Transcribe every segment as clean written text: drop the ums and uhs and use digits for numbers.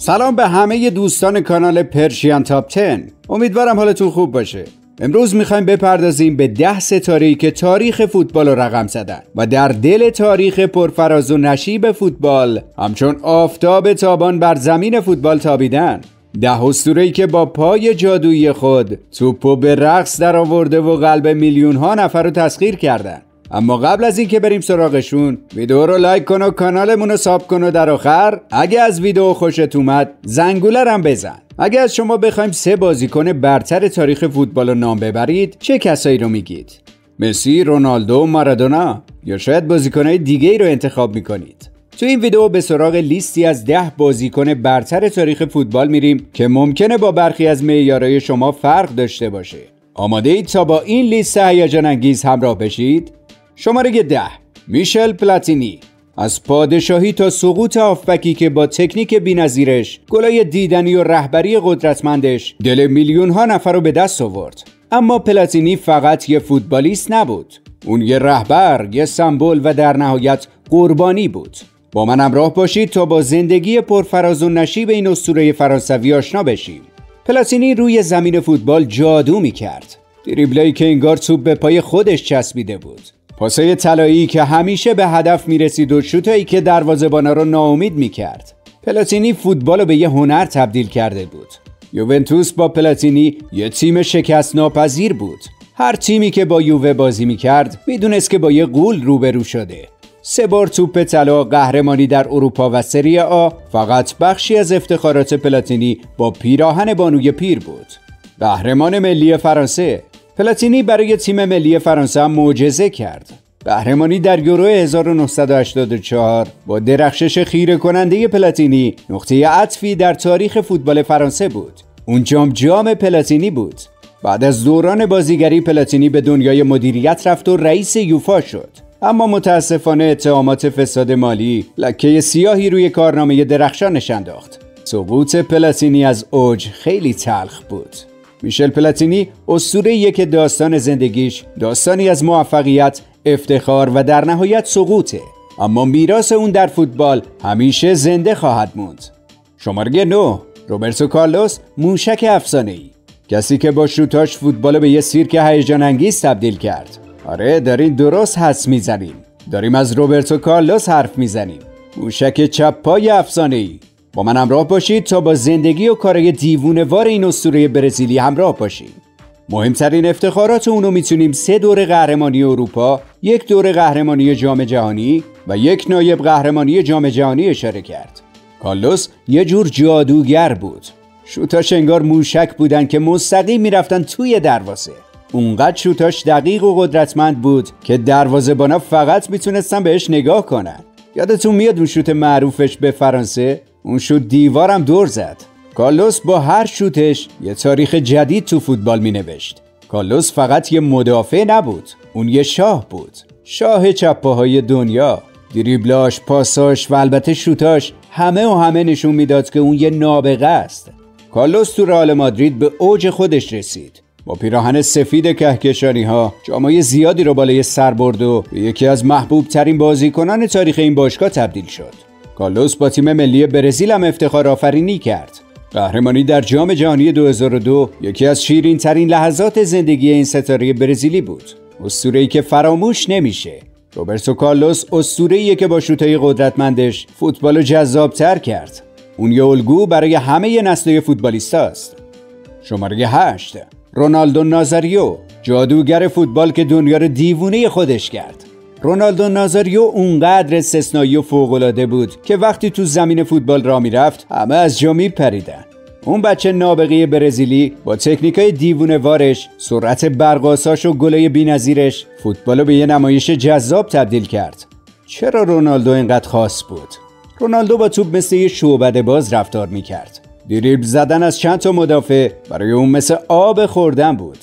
سلام به همه دوستان کانال پرشین تاپ 10. امیدوارم حالتون خوب باشه. امروز میخوایم بپردازیم به 10 ستاره‌ای که تاریخ فوتبال رو رقم زدن و در دل تاریخ پرفراز و نشیب فوتبال همچون آفتاب تابان بر زمین فوتبال تابیدن. 10 اسطوره‌ای که با پای جادویی خود توپو به رقص در آورده و قلب میلیون ها نفر رو تسخیر کردن. اما قبل از اینکه بریم سراغشون، ویدیو رو لایک کن و کانالمون رو ساب کن و در آخر اگه از ویدیو خوشت اومد زنگوله رو هم بزن. اگه از شما بخوایم 3 بازیکن برتر تاریخ فوتبال رو نام ببرید، چه کسایی رو میگید؟ مسی، رونالدو، مارادونا یا شاید بازیکنای دیگه‌ای رو انتخاب میکنید؟ تو این ویدیو به سراغ لیستی از 10 بازیکن برتر تاریخ فوتبال میریم که ممکنه با برخی از معیارهای شما فرق داشته باشه. آماده اید تا با این لیست هیجان انگیز همراه بشید؟ شماره 10 میشل پلاتینی. از پادشاهی تا سقوط هافبکی که با تکنیک بی‌نظیرش، گلای دیدنی و رهبری قدرتمندش دل میلیون ها نفر رو به دست آورد. اما پلاتینی فقط یه فوتبالیست نبود. اون یه رهبر، یه سمبل و در نهایت قربانی بود. با من همراه باشید تا با زندگی پرفراز و نشیب این اسطوره فرانسوی آشنا بشیم. پلاتینی روی زمین فوتبال جادو می‌کرد. دریبلایی که انگار توپ به پای خودش چسبیده بود. پاسای طلایی که همیشه به هدف میرسید و شوتایی که دروازه‌بانا رو ناامید میکرد. پلاتینی فوتبال رو به یه هنر تبدیل کرده بود. یوونتوس با پلاتینی یه تیم شکست ناپذیر بود. هر تیمی که با یووه بازی میکرد میدونست که با یه غول روبرو شده. 3 بار توپ طلا، قهرمانی در اروپا و سری آ فقط بخشی از افتخارات پلاتینی با پیراهن بانوی پیر بود. قهرمان ملی فرانسه. پلاتینی برای تیم ملی فرانسه هم معجزه کرد. قهرمانی در یورو 1984 با درخشش خیره کننده پلاتینی نقطه عطفی در تاریخ فوتبال فرانسه بود. اون جام پلاتینی بود. بعد از دوران بازیگری پلاتینی به دنیای مدیریت رفت و رئیس یوفا شد. اما متاسفانه اتهامات فساد مالی لکه سیاهی روی کارنامه درخشانش انداخت. سقوط پلاتینی از اوج خیلی تلخ بود. میشل پلاتینی اسطوره‌ایه که داستان زندگیش داستانی از موفقیت، افتخار و در نهایت سقوطه. اما میراث اون در فوتبال همیشه زنده خواهد موند. شماره 9 روبرتو کارلوس، موشک افسانه‌ای. کسی که با شوتاش فوتبال به یه سیرک هیجان انگیز تبدیل کرد. آره، دارین درست حدس میزنیم. داریم از روبرتو کارلوس حرف میزنیم. موشک چپ پای افسانه‌ای. با من همراه باشید تا با زندگی و کارهای دیوونه‌وار این اسطوره برزیلی همراه باشیم. مهمترین افتخارات اونو میتونیم 3 دوره قهرمانی اروپا، 1 دوره قهرمانی جام جهانی و 1 نایب قهرمانی جام جهانی اشاره کرد. کارلوس یه جور جادوگر بود. شوتاش انگار موشک بودن که مستقیم میرفتن توی دروازه. اونقدر شوتاش دقیق و قدرتمند بود که دروازه‌بانا فقط میتونستن بهش نگاه کنن. یادتون میاد اون شوت معروفش به فرانسه؟ اون شوت دیوارم دور زد. کارلوس با هر شوتش یه تاریخ جدید تو فوتبال می نوشت. کارلوس فقط یه مدافع نبود، اون یه شاه بود. شاه چپاهای دنیا. دریبلاش، پاساش و البته شوتاش همه نشون میداد که اون یه نابغه است. کارلوس تو رئال مادرید به اوج خودش رسید. با پیراهن سفید کهکشانی ها جامای زیادی رو بالای سر برد و به یکی از محبوب ترین بازیکنان تاریخ این باشگاه تبدیل شد. کارلوس با تیم ملی برزیل هم افتخار آفرینی کرد. قهرمانی در جام جهانی 2002 یکی از شیرین ترین لحظات زندگی این ستاره برزیلی بود. اسطوره‌ای که فراموش نمیشه. روبرتو کارلوس اسطوره‌ایه که با شوت‌های قدرتمندش فوتبالو جذاب‌تر کرد. اون یه الگو برای همه نسل‌های فوتبالیستاست. شماره 8 رونالدو نازاریو، جادوگر فوتبال که دنیا رو دیوونه خودش کرد. رونالدو نازاریو اونقدر استثنایی و فوق‌العاده بود که وقتی تو زمین فوتبال راه میرفت همه از جا میپریدن. اون بچه نابغه برزیلی با تکنیکای دیوونه‌وارش، سرعت برق‌آساش و گلای بی‌نظیرش فوتبالو به یه نمایش جذاب تبدیل کرد. چرا رونالدو اینقدر خاص بود؟ رونالدو با توپ مثل یه شعبده باز رفتار میکرد. دریبل زدن از چند تا مدافع برای اون مثل آب خوردن بود.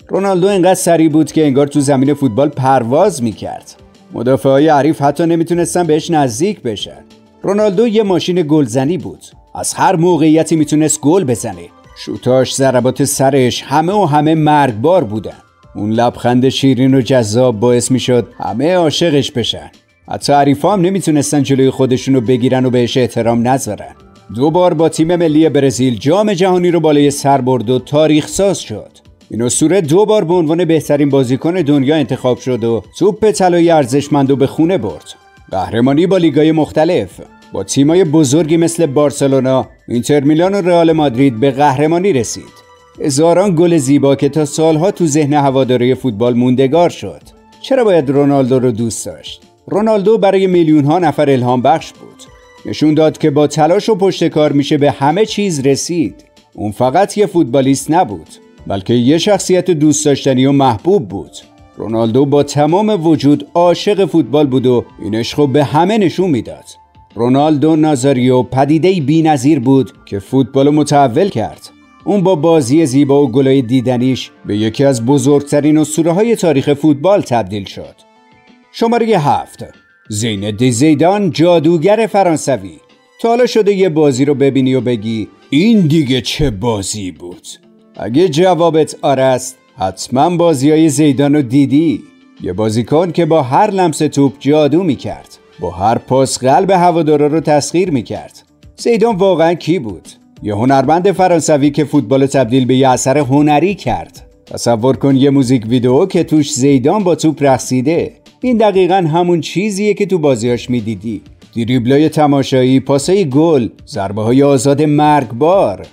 رونالدو اینقدر سریع بود که انگار تو زمین فوتبال پرواز میکرد. مدافعای حریف حتی نمیتونستن بهش نزدیک بشن. رونالدو یه ماشین گلزنی بود. از هر موقعیتی میتونست گل بزنه. شوتاش، ضربات سرش همه مرگبار بودن. اون لبخند شیرین و جذاب باعث میشد همه عاشقش بشن. حتی حریفا هم نمیتونستن جلوی خودشونو بگیرن و بهش احترام نذارن. 2 بار با تیم ملی برزیل جام جهانی رو بالای سر برد و تاریخ ساز شد. این اسطوره 2 بار به عنوان بهترین بازیکن دنیا انتخاب شد و توپ طلایی ارزشمند رو به خونه برد. قهرمانی با لیگ‌های مختلف، با تیم‌های بزرگی مثل بارسلونا، اینتر میلان و رئال مادرید به قهرمانی رسید. هزاران گل زیبا که تا سالها تو ذهن هواداری فوتبال موندگار شد. چرا باید رونالدو رو دوست داشت؟ رونالدو برای میلیون‌ها نفر الهام بخش بود. نشون داد که با تلاش و پشتکار میشه به همه چیز رسید. اون فقط یه فوتبالیست نبود، بلکه یه شخصیت دوست داشتنی و محبوب بود. رونالدو با تمام وجود عاشق فوتبال بود و این عشق رو به همه نشون میداد. رونالدو نازاریو پدیده‌ای بی‌نظیر بود که فوتبال رو متحول کرد. اون با بازی زیبا و گلای دیدنیش به یکی از بزرگترین اسطوره‌های تاریخ فوتبال تبدیل شد. شماره 7. زین الدین زیدان، جادوگر فرانسوی. تا حالا شده یه بازی رو ببینی و بگی این دیگه چه بازی بود؟ اگه جوابت آره است، حتما بازی‌های زیدان رو دیدی. یه بازیکن که با هر لمس توپ جادو می‌کرد، با هر پاس قلب هوادارا رو تسخیر می‌کرد. زیدان واقعا کی بود؟ یه هنرمند فرانسوی که فوتبال تبدیل به یه اثر هنری کرد. تصور کن یه موزیک ویدئو که توش زیدان با توپ رقصیده. این دقیقاً همون چیزیه که تو بازیاش میدیدی. دریبلای تماشایی، پاسای گل، ضربه‌های آزاد مرگبار،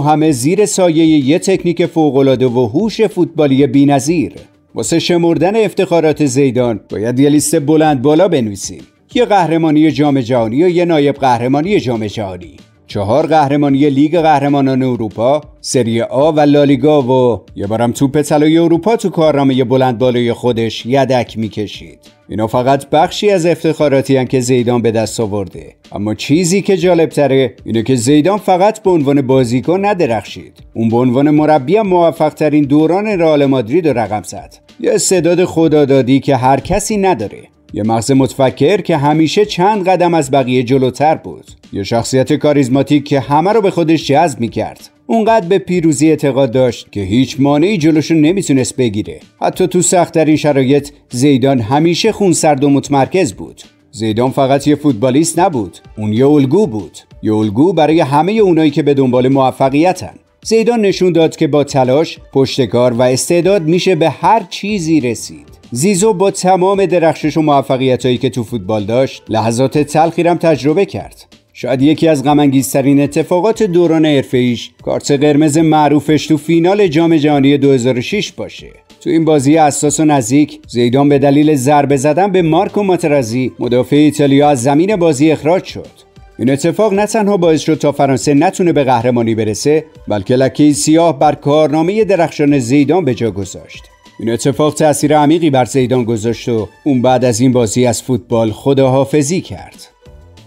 همه زیر سایه یه تکنیک فوق‌العاده و هوش فوتبالی بی‌نظیر. واسه شمردن افتخارات زیدان باید یه لیست بلند بالا بنویسیم. یه قهرمانی جام جهانی و یه نایب قهرمانی جام جهانی، 4 قهرمانی لیگ قهرمانان اروپا، سری آ و لالیگا و یه بارم توپ طلای اروپا تو کارنامه بلند بالای خودش یدک میکشید. اینا فقط بخشی از افتخاراتی هستند که زیدان به دست آورده. اما چیزی که جالب تره اینه که زیدان فقط به عنوان بازیکن ندرخشید. اون به عنوان مربی موفق ترین دوران رئال مادرید رو رقم زد. یه استعداد خدادادی که هر کسی نداره. یه مغز متفکر که همیشه چند قدم از بقیه جلوتر بود. یه شخصیت کاریزماتیک که همه رو به خودش جذب می‌کرد. اونقدر به پیروزی اعتقاد داشت که هیچ مانعی جلوشو نمیتونست بگیره. حتی تو سخت‌ترین شرایط زیدان همیشه خونسرد و متمرکز بود. زیدان فقط یه فوتبالیست نبود، اون یه الگو بود. یه الگو برای همه اونایی که به دنبال موفقیتن. زیدان نشون داد که با تلاش، پشتکار و استعداد میشه به هر چیزی رسید. زیزو با تمام درخشش و موفقیتایی که تو فوتبال داشت، لحظات تلخی هم تجربه کرد. شاید یکی از غم‌انگیزترین اتفاقات دوران حرفه‌ایش کارت قرمز معروفش تو فینال جام جهانی 2006 باشه. تو این بازی حساس و نزدیک، زیدان به دلیل ضربه زدن به مارکو ماترازی، مدافع ایتالیا، از زمین بازی اخراج شد. این اتفاق نه تنها باعث شد تا فرانسه نتونه به قهرمانی برسه، بلکه لکه سیاه بر کارنامه درخشان زیدان به جا گذاشت. این اتفاق تأثیر عمیقی بر زیدان گذاشت و اون بعد از این بازی از فوتبال خداحافظی کرد.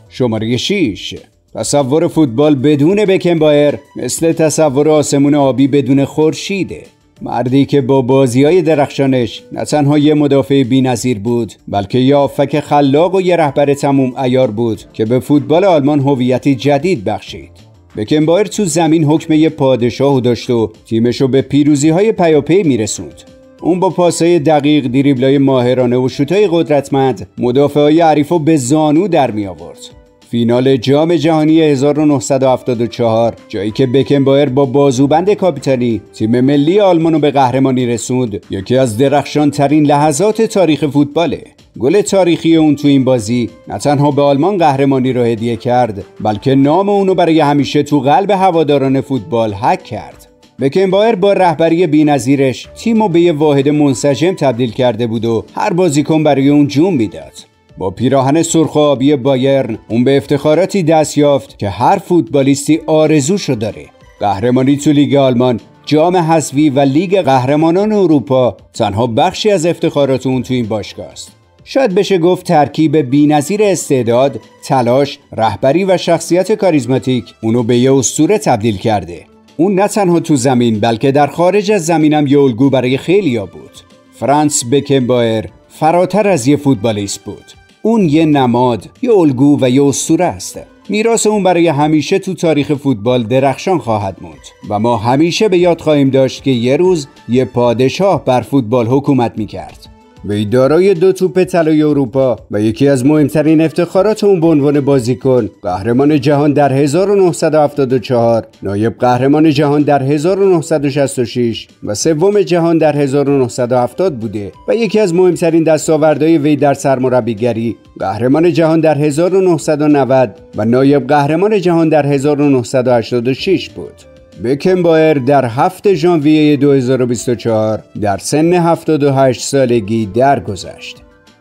شماره 6. تصور فوتبال بدون بکنبایر مثل تصور آسمون آبی بدون خورشیده. مردی که با بازی‌های درخشانش نه تنها یه مدافع بی‌نظیر بود، بلکه یه هافک خلاق و یه رهبر تموم عیار بود که به فوتبال آلمان هویتی جدید بخشید. بکنبایر تو زمین حکم یه پادشاه داشت و تیمشو به پیروزی‌های پیاپی میرسوند. اون با پاسای دقیق، دریبلای ماهرانه و شوتای قدرتمند مدافعای حریفو به زانو در می آورد. فینال جام جهانی 1974، جایی که بکنبایر با بازوبند کاپیتانی تیم ملی آلمانو به قهرمانی رسوند، یکی از درخشان ترین لحظات تاریخ فوتباله. گل تاریخی اون تو این بازی نه تنها به آلمان قهرمانی رو هدیه کرد، بلکه نام اونو برای همیشه تو قلب هواداران فوتبال حک کرد. بکنبایر با رهبری بی‌نظیرش تیمو به یه واحد منسجم تبدیل کرده بود و هر بازیکن برای اون جون میداد. با پیراهن سرخ و آبی بایرن اون به افتخاراتی دست یافت که هر فوتبالیستی آرزوشو داره. قهرمانی تو لیگ آلمان، جام حذفی و لیگ قهرمانان اروپا تنها بخشی از افتخارات اون تو این باشگاه است. شاید بشه گفت ترکیب بی‌نظیر استعداد، تلاش، رهبری و شخصیت کاریزماتیک اونو به یه اسطوره تبدیل کرده. اون نه تنها تو زمین بلکه در خارج از زمینم یه الگو برای خیلیا بود. فرانس بکنبایر فراتر از یه فوتبالیست بود. اون یه نماد، یه الگو و یه اسطوره است. میراث اون برای همیشه تو تاریخ فوتبال درخشان خواهد موند و ما همیشه به یاد خواهیم داشت که یه روز یه پادشاه بر فوتبال حکومت میکرد. وی دارای 2 توپ طلای اروپا و یکی از مهمترین افتخارات اون به عنوان بازیکن قهرمان جهان در 1974، نایب قهرمان جهان در 1966 و سوم جهان در 1970 بوده و یکی از مهمترین دستاوردهای وی در سرمربیگری قهرمان جهان در 1990 و نایب قهرمان جهان در 1986 بود. بکنبایر در 7 ژانویه 2024 در سن 78 سالگی درگذشت.